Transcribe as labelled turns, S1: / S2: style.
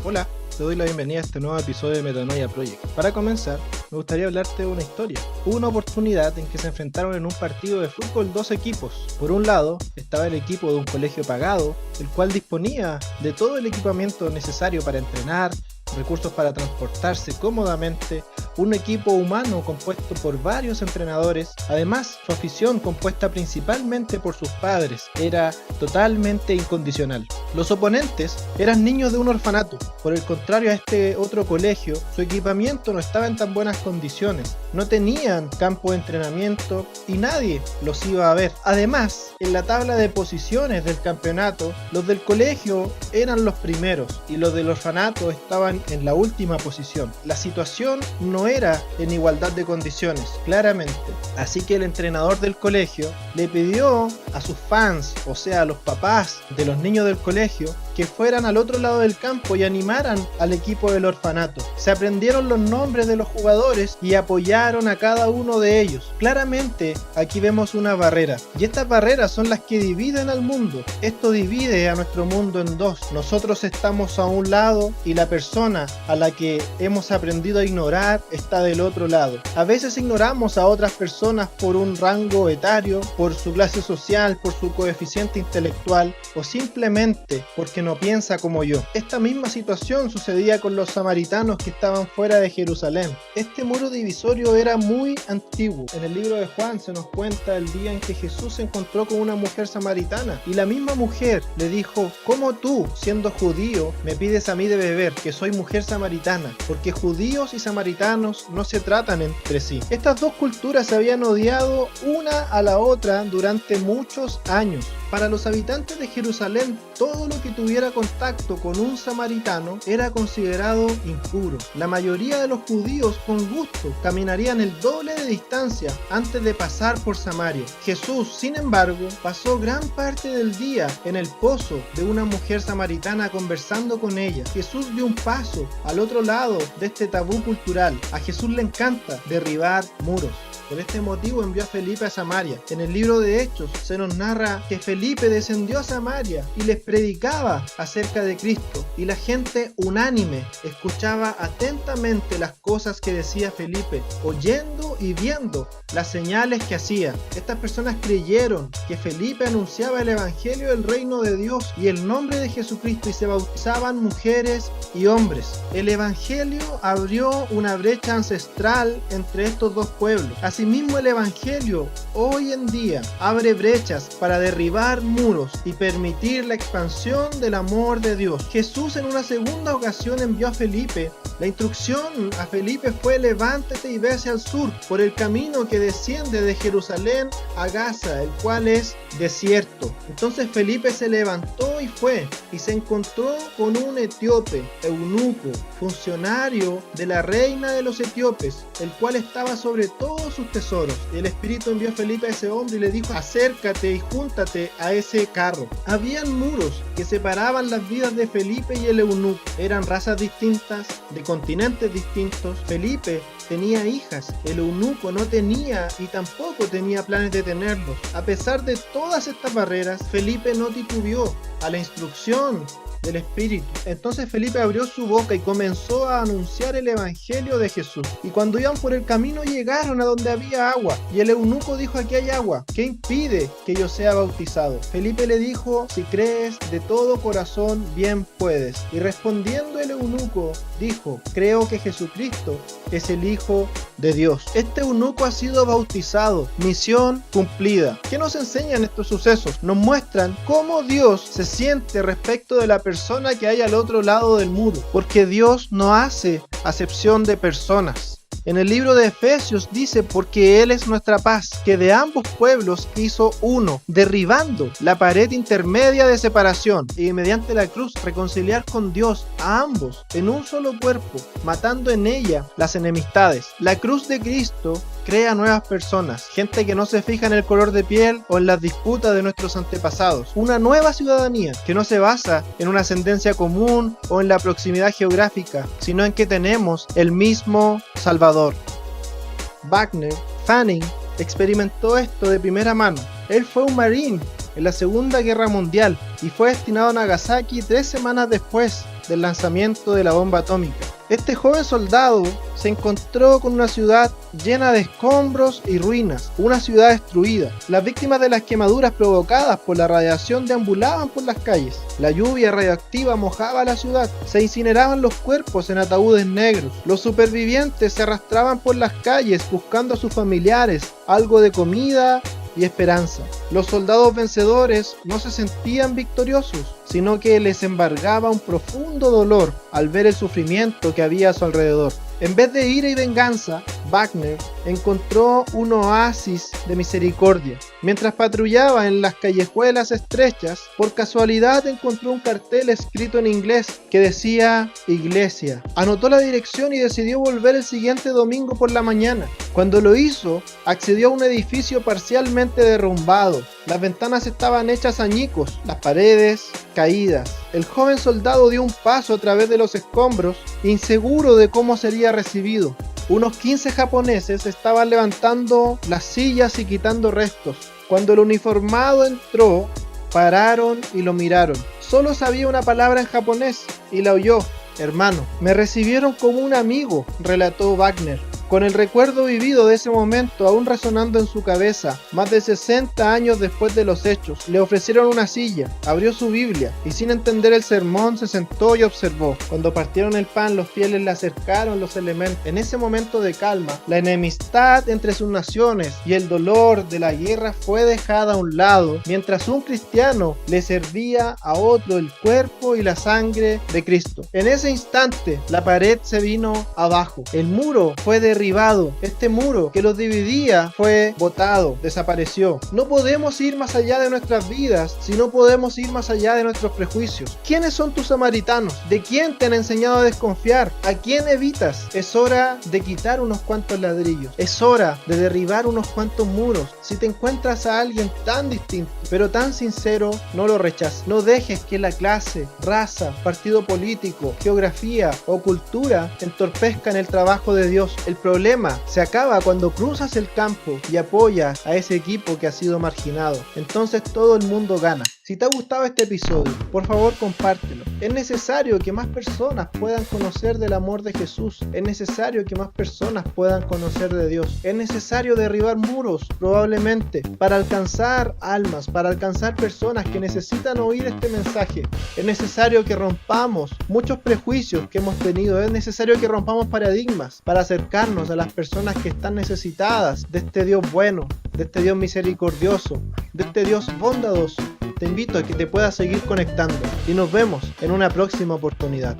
S1: Hola, te doy la bienvenida a este nuevo episodio de Metanoia Project. Para comenzar, me gustaría hablarte de una historia. Hubo una oportunidad en que se enfrentaron en un partido de fútbol dos equipos. Por un lado, estaba el equipo de un colegio pagado, el cual disponía de todo el equipamiento necesario para entrenar, recursos para transportarse cómodamente, un equipo humano compuesto por varios entrenadores. Además, su afición, compuesta principalmente por sus padres, era totalmente incondicional. Los oponentes eran niños de un orfanato. Por el contrario a este otro colegio, su equipamiento no estaba en tan buenas condiciones, no tenían campo de entrenamiento y nadie los iba a ver. Además, en la tabla de posiciones del campeonato, los del colegio eran los primeros y los del orfanato estaban en la última posición. La situación no era en igualdad de condiciones, claramente. Así que el entrenador del colegio le pidió a sus fans, o sea, a los papás de los niños del colegio, que fueran al otro lado del campo y animaran al equipo del orfanato. Se aprendieron los nombres de los jugadores y apoyaron a cada uno de ellos. Claramente, aquí vemos una barrera, y estas barreras son las que dividen al mundo. Esto divide a nuestro mundo en dos. Nosotros estamos a un lado y la persona a la que hemos aprendido a ignorar está del otro lado. A veces ignoramos a otras personas por un rango etario, por su clase social, por su coeficiente intelectual o simplemente porque no piensa como yo. Esta misma situación sucedía con los samaritanos que estaban fuera de Jerusalén. Este muro divisorio era muy antiguo. En el libro de Juan se nos cuenta el día en que Jesús se encontró con una mujer samaritana y la misma mujer le dijo: ¿cómo tú, siendo judío, me pides a mí de beber, que soy mujer samaritana? Porque judíos y samaritanos no se tratan entre sí. Estas dos culturas se habían odiado una a la otra durante muchos años. Para los habitantes de Jerusalén, todo lo que tuviera contacto con un samaritano era considerado impuro. La mayoría de los judíos con gusto caminarían el doble de distancia antes de pasar por Samaria. Jesús, sin embargo, pasó gran parte del día en el pozo de una mujer samaritana conversando con ella. Jesús dio un paso al otro lado de este tabú cultural. A Jesús le encanta derribar muros. Por este motivo envió a Felipe a Samaria. En el libro de Hechos se nos narra que Felipe descendió a Samaria y les predicaba acerca de Cristo, y la gente unánime escuchaba atentamente las cosas que decía Felipe, oyendo y viendo las señales que hacía. Estas personas creyeron que Felipe anunciaba el evangelio del reino de Dios y el nombre de Jesucristo, y se bautizaban mujeres y hombres. El evangelio abrió una brecha ancestral entre estos dos pueblos. Asimismo, el evangelio hoy en día abre brechas para derribar muros y permitir la expansión del amor de Dios. Jesús en una segunda ocasión envió a Felipe. La instrucción a Felipe fue: levántate y ve hacia el sur, por el camino que desciende de Jerusalén a Gaza, el cual es desierto. Entonces Felipe se levantó y fue, y se encontró con un etíope, eunuco, funcionario de la reina de los etíopes, el cual estaba sobre todos sus tesoros. El Espíritu envió a Felipe a ese hombre y le dijo: acércate y júntate a ese carro. Habían muros que separaban las vidas de Felipe y el eunuco. Eran razas distintas, de continentes distintos. Felipe tenía hijas, el eunuco no tenía y tampoco tenía planes de tenerlos. A pesar de todas estas barreras, Felipe no titubeó a la instrucción del Espíritu. Entonces Felipe abrió su boca y comenzó a anunciar el evangelio de Jesús. Y cuando iban por el camino llegaron a donde había agua, y el eunuco dijo: aquí hay agua, ¿qué impide que yo sea bautizado? Felipe le dijo: si crees de todo corazón, bien puedes. Y respondiendo el eunuco dijo: creo que Jesucristo es el Hijo de Dios. Este eunuco ha sido bautizado, misión cumplida. ¿Qué nos enseñan estos sucesos? Nos muestran cómo Dios se siente respecto de la persona que hay al otro lado del muro, porque Dios no hace acepción de personas. En el libro de Efesios dice: porque Él es nuestra paz, que de ambos pueblos hizo uno, derribando la pared intermedia de separación, y mediante la cruz reconciliar con Dios a ambos en un solo cuerpo, matando en ella las enemistades. La cruz de Cristo crea nuevas personas, gente que no se fija en el color de piel o en las disputas de nuestros antepasados. Una nueva ciudadanía que no se basa en una ascendencia común o en la proximidad geográfica, sino en que tenemos el mismo Salvador. Wagner, Fanning experimentó esto de primera mano. Él fue un marín en la Segunda Guerra Mundial y fue destinado a Nagasaki 3 semanas después del lanzamiento de la bomba atómica. Este joven soldado se encontró con una ciudad llena de escombros y ruinas, una ciudad destruida. Las víctimas de las quemaduras provocadas por la radiación deambulaban por las calles. La lluvia radioactiva mojaba la ciudad. Se incineraban los cuerpos en ataúdes negros. Los supervivientes se arrastraban por las calles buscando a sus familiares algo de comida y esperanza. Los soldados vencedores no se sentían victoriosos, sino que les embargaba un profundo dolor al ver el sufrimiento que había a su alrededor. En vez de ira y venganza, Wagner encontró un oasis de misericordia. Mientras patrullaba en las callejuelas estrechas, por casualidad encontró un cartel escrito en inglés que decía Iglesia. Anotó la dirección y decidió volver el siguiente domingo por la mañana. Cuando lo hizo, accedió a un edificio parcialmente derrumbado. Las ventanas estaban hechas añicos, las paredes caídas. El joven soldado dio un paso a través de los escombros, inseguro de cómo sería recibido. Unos 15 japoneses estaban levantando las sillas y quitando restos. Cuando el uniformado entró, pararon y lo miraron. Solo sabía una palabra en japonés y la oyó: hermano. Me recibieron como un amigo, relató Wagner. Con el recuerdo vivido de ese momento aún resonando en su cabeza, más de 60 años después de los hechos, le ofrecieron una silla, abrió su Biblia y sin entender el sermón se sentó y observó. Cuando partieron el pan, los fieles le acercaron los elementos. En ese momento de calma, la enemistad entre sus naciones y el dolor de la guerra fue dejada a un lado, mientras un cristiano le servía a otro el cuerpo y la sangre de Cristo. En ese instante, la pared se vino abajo, el muro fue derribado. Este muro que los dividía fue botado, desapareció. No podemos ir más allá de nuestras vidas si no podemos ir más allá de nuestros prejuicios. ¿Quiénes son tus samaritanos? ¿De quién te han enseñado a desconfiar? ¿A quién evitas? Es hora de quitar unos cuantos ladrillos. Es hora de derribar unos cuantos muros. Si te encuentras a alguien tan distinto, pero tan sincero, no lo rechaces. No dejes que la clase, raza, partido político, geografía o cultura entorpezcan el trabajo de Dios. El problema se acaba cuando cruzas el campo y apoyas a ese equipo que ha sido marginado. Entonces todo el mundo gana. Si te ha gustado este episodio, por favor compártelo. Es necesario que más personas puedan conocer del amor de Jesús. Es necesario que más personas puedan conocer de Dios. Es necesario derribar muros, probablemente, para alcanzar almas, para alcanzar personas que necesitan oír este mensaje. Es necesario que rompamos muchos prejuicios que hemos tenido. Es necesario que rompamos paradigmas para acercarnos a las personas que están necesitadas de este Dios bueno, de este Dios misericordioso, de este Dios bondadoso. Te invito a que te puedas seguir conectando y nos vemos en una próxima oportunidad.